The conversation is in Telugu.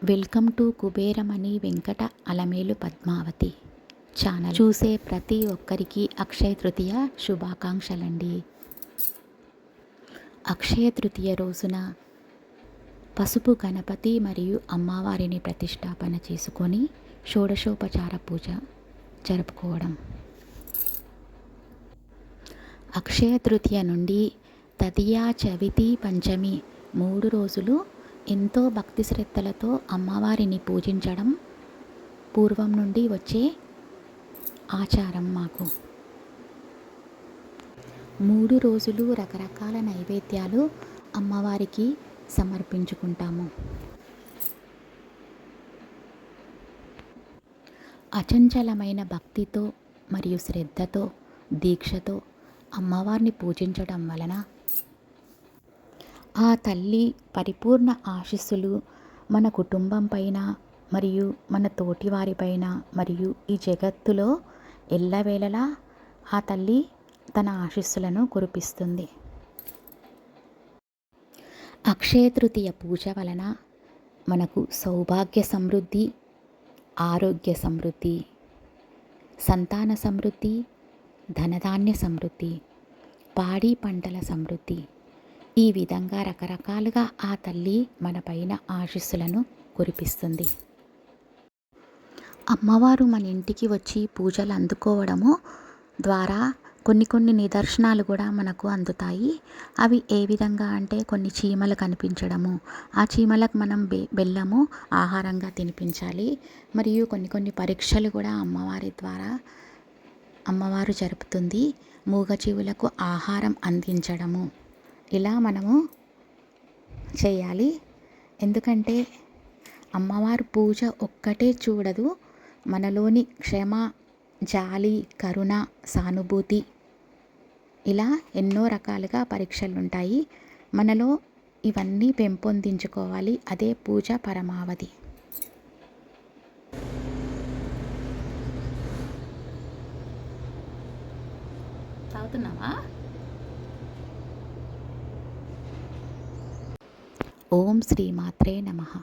Welcome to Kuberamani Venkata Alamelu Padmavathi channel. చూసే ప్రతి ఒక్కరికి అక్షయ తృతీయ శుభాకాంక్షలండి. అక్షయ తృతీయ రోజున పసుపు గణపతి మరియు అమ్మవారిని ప్రతిష్టాపన చేసుకొని షోడశోపచార పూజ జరుపుకోవడం. అక్షయ తృతీయ నుండి తదియ, చవితి, పంచమి 3 రోజులు ఎంతో భక్తి శ్రద్ధలతో అమ్మవారిని పూజించడం పూర్వం నుండి వచ్చే ఆచారం మాకు. 3 రోజులు రకరకాల నైవేద్యాలు అమ్మవారికి సమర్పించుకుంటాము. అచంచలమైన భక్తితో మరియు శ్రద్ధతో దీక్షతో అమ్మవారిని పూజించడం వలన ఆ తల్లి పరిపూర్ణ ఆశీస్సులు మన కుటుంబం పైన మరియు మన తోటివారిపైన మరియు ఈ జగత్తులో ఎల్లవేళలా ఆ తల్లి తన ఆశీస్సులను కురిపిస్తుంది. అక్షయ తృతీయ పూజ వలన మనకు సౌభాగ్య సమృద్ధి, ఆరోగ్య సమృద్ధి, సంతాన సమృద్ధి, ధనధాన్య సమృద్ధి, పాడి పంటల సమృద్ధి, ఈ విధంగా రకరకాలుగా ఆ తల్లి మన పైన ఆశీస్సులను కురిపిస్తుంది. అమ్మవారు మన ఇంటికి వచ్చి పూజలు అందుకోవడము ద్వారా కొన్ని నిదర్శనాలు కూడా మనకు అందుతాయి. అవి ఏ విధంగా అంటే కొన్ని చీమలు కనిపించడము, ఆ చీమలకు మనం బెల్లము ఆహారంగా తినిపించాలి. మరియు కొన్ని పరీక్షలు కూడా అమ్మవారి ద్వారా అమ్మవారు జరుపుతుంది. మూగజీవులకు ఆహారం అందించడము, ఇలా మనము చేయాలి. ఎందుకంటే అమ్మవారు పూజ ఒక్కటే చూడదు, మనలోని క్షమ, జాలి, కరుణ, సానుభూతి, ఇలా ఎన్నో రకాలుగా పరీక్షలు ఉంటాయి. మనలో ఇవన్నీ పెంపొందించుకోవాలి. అదే పూజ పరమావధి. తాగుతున్నావా? ఓం శ్రీ మాత్రే నమః.